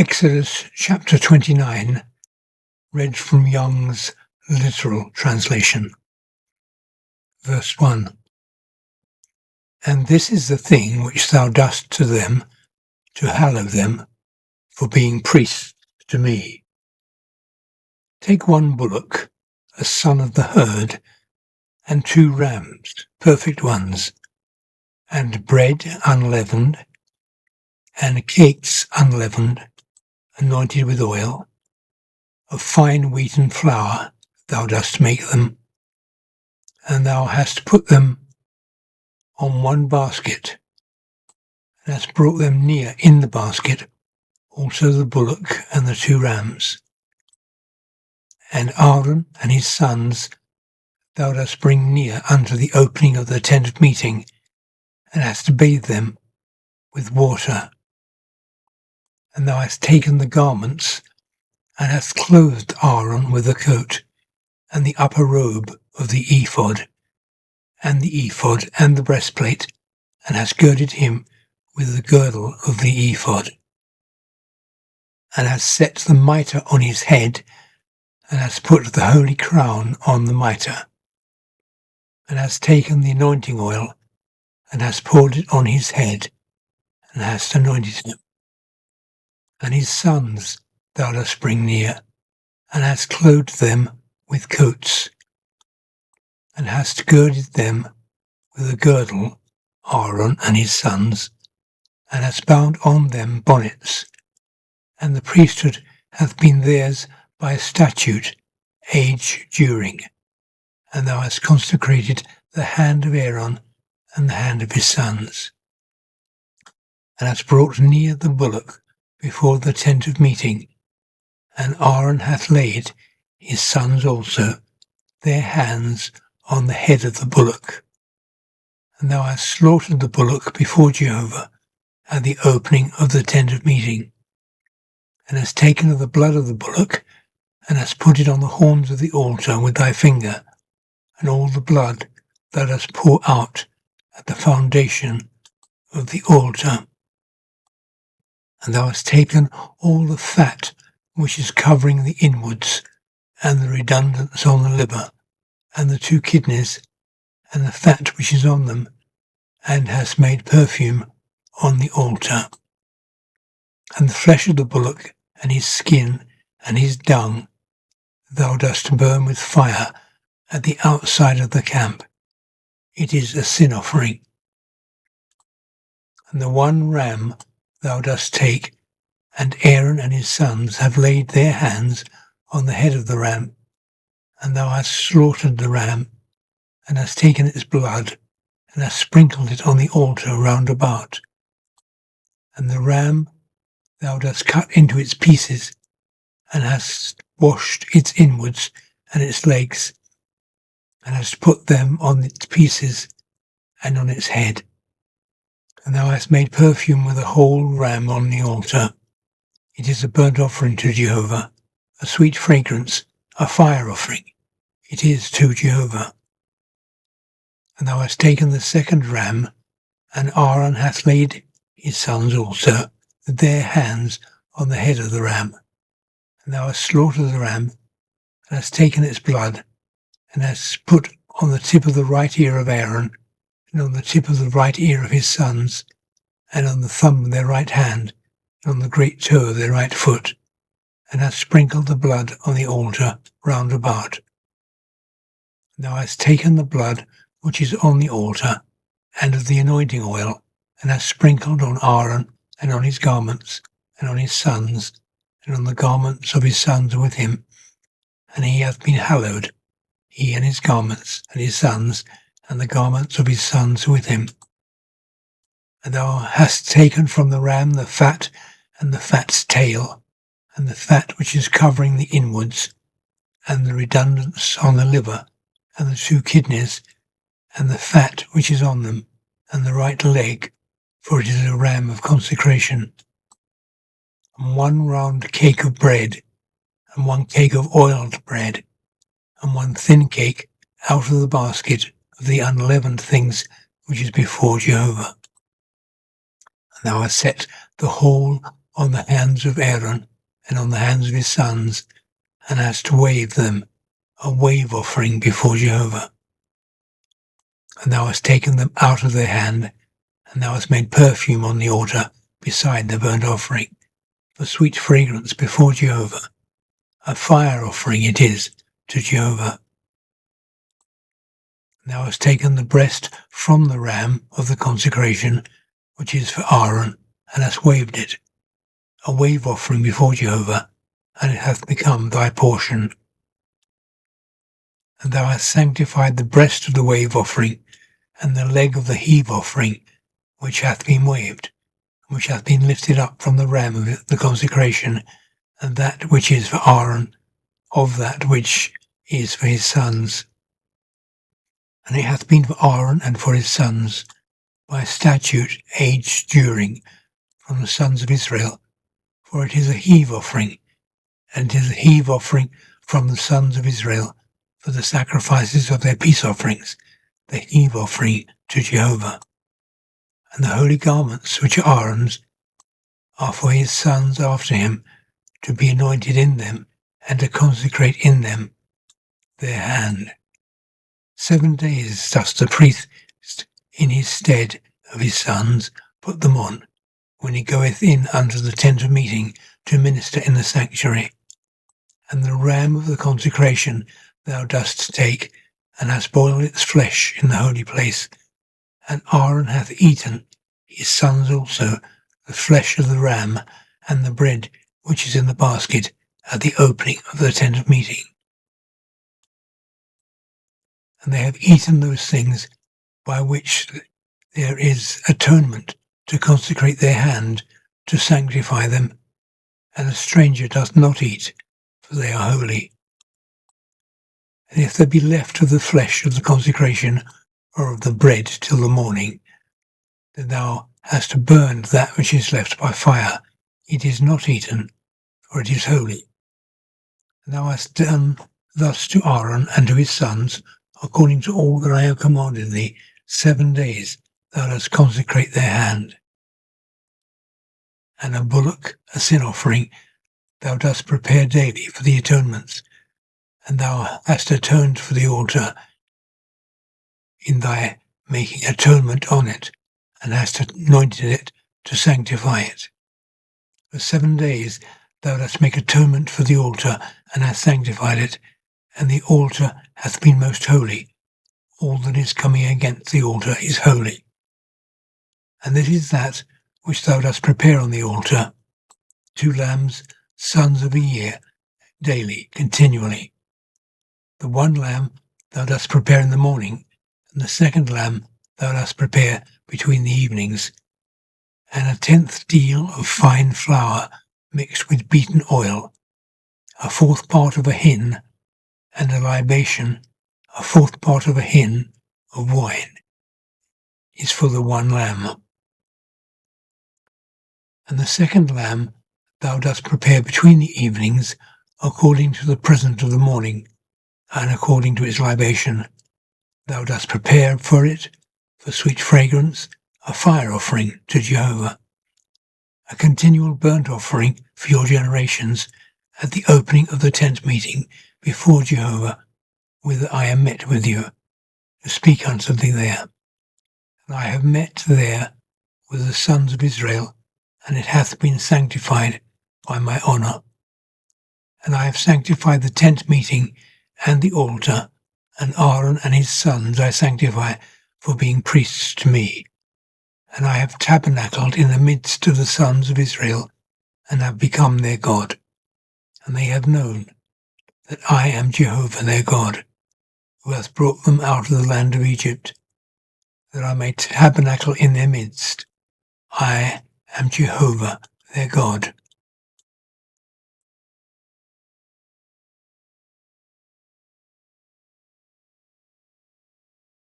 Exodus chapter 29, read from Young's literal translation. Verse 1. And this is the thing which thou dost to them, to hallow them, for being priests to me. Take 1 bullock, a son of the herd, and 2 rams, perfect ones, and bread unleavened, and cakes unleavened, anointed with oil, of fine wheaten flour thou dost make them, and thou hast put them on 1 basket, and hast brought them near in the basket, also the bullock and the 2 rams. And Aaron and his sons thou dost bring near unto the opening of the tent of meeting, and hast bathed them with water. And thou hast taken the garments, and hast clothed Aaron with the coat, and the upper robe of the ephod, and the breastplate, and hast girded him with the girdle of the ephod, and hast set the mitre on his head, and hast put the holy crown on the mitre, and hast taken the anointing oil, and hast poured it on his head, and hast anointed him. And his sons thou dost bring near, and hast clothed them with coats, and hast girded them with a girdle, Aaron and his sons, and hast bound on them bonnets, and the priesthood hath been theirs by statute, age during, and thou hast consecrated the hand of Aaron and the hand of his sons, and hast brought near the bullock before the tent of meeting, and Aaron hath laid, his sons also, their hands on the head of the bullock. And thou hast slaughtered the bullock before Jehovah at the opening of the tent of meeting, and hast taken of the blood of the bullock, and hast put it on the horns of the altar with thy finger, and all the blood thou dost pour out at the foundation of the altar. And thou hast taken all the fat which is covering the inwards, and the redundance on the liver, and the 2 kidneys, and the fat which is on them, and hast made perfume on the altar. And the flesh of the bullock, and his skin, and his dung, thou dost burn with fire at the outside of the camp. It is a sin offering. And the 1 ram thou dost take, and Aaron and his sons have laid their hands on the head of the ram, and thou hast slaughtered the ram, and hast taken its blood, and hast sprinkled it on the altar round about. And the ram thou dost cut into its pieces, and hast washed its inwards and its legs, and hast put them on its pieces and on its head. And thou hast made perfume with the whole ram on the altar. It is a burnt offering to Jehovah, a sweet fragrance, a fire offering. It is to Jehovah. And thou hast taken the 2nd ram, and Aaron hath laid, his sons also, with their hands on the head of the ram. And thou hast slaughtered the ram, and hast taken its blood, and hast put on the tip of the right ear of Aaron, and on the tip of the right ear of his sons, and on the thumb of their right hand, and on the great toe of their right foot, and hast sprinkled the blood on the altar round about. And thou hast taken the blood which is on the altar, and of the anointing oil, and hast sprinkled on Aaron, and on his garments, and on his sons, and on the garments of his sons with him. And he hath been hallowed, he and his garments, and his sons, and the garments of his sons with him. And thou hast taken from the ram the fat, and the fat's tail, and the fat which is covering the inwards, and the redundance on the liver, and the 2 kidneys, and the fat which is on them, and the right leg, for it is a ram of consecration. And 1 round cake of bread, and 1 cake of oiled bread, and 1 thin cake out of the basket of the unleavened things which is before Jehovah. And thou hast set the whole on the hands of Aaron and on the hands of his sons, and hast waved them, a wave offering before Jehovah. And thou hast taken them out of their hand, and thou hast made perfume on the altar beside the burnt offering, for sweet fragrance before Jehovah. A fire offering it is to Jehovah. Thou hast taken the breast from the ram of the consecration, which is for Aaron, and hast waved it, a wave offering before Jehovah, and it hath become thy portion. And thou hast sanctified the breast of the wave offering, and the leg of the heave offering, which hath been waved, which hath been lifted up from the ram of the consecration, and that which is for Aaron, of that which is for his sons. And it hath been for Aaron and for his sons, by statute aged during, from the sons of Israel, for it is a heave offering, and it is a heave offering from the sons of Israel, for the sacrifices of their peace offerings, the heave offering to Jehovah. And the holy garments which are Aaron's are for his sons after him, to be anointed in them, and to consecrate in them their hand. 7 days does the priest in his stead of his sons put them on, when he goeth in unto the tent of meeting to minister in the sanctuary. And the ram of the consecration thou dost take, and hast boiled its flesh in the holy place. And Aaron hath eaten, his sons also, the flesh of the ram, and the bread which is in the basket, at the opening of the tent of meeting. And they have eaten those things by which there is atonement, to consecrate their hand, to sanctify them. And a stranger doth not eat, for they are holy. And if there be left of the flesh of the consecration, or of the bread till the morning, then thou hast burned that which is left by fire. It is not eaten, for it is holy. And thou hast done thus to Aaron and to his sons, according to all that I have commanded thee. 7 days thou dost consecrate their hand. And a bullock, a sin offering, thou dost prepare daily for the atonements, and thou hast atoned for the altar in thy making atonement on it, and hast anointed it to sanctify it. For 7 days thou dost make atonement for the altar, and hast sanctified it, and the altar hath been most holy. All that is coming against the altar is holy. And this is that which thou dost prepare on the altar, 2 lambs, sons of a year, daily, continually. The 1 lamb thou dost prepare in the morning, and the 2nd lamb thou dost prepare between the evenings, and a 10th deal of fine flour mixed with beaten oil, a 4th part of a hin, and a libation, a 4th part of a hin of wine, is for the 1 lamb. And the 2nd lamb thou dost prepare between the evenings, according to the present of the morning, and according to its libation. Thou dost prepare for it, for sweet fragrance, a fire offering to Jehovah, a continual burnt offering for your generations, at the opening of the tent meeting before Jehovah, whither I am met with you, to speak unto thee there. And I have met there with the sons of Israel, and it hath been sanctified by my honour. And I have sanctified the tent meeting and the altar, and Aaron and his sons I sanctify for being priests to me. And I have tabernacled in the midst of the sons of Israel, and have become their God. And they have known that I am Jehovah their God, who hath brought them out of the land of Egypt, that I may tabernacle in their midst. I am Jehovah their God.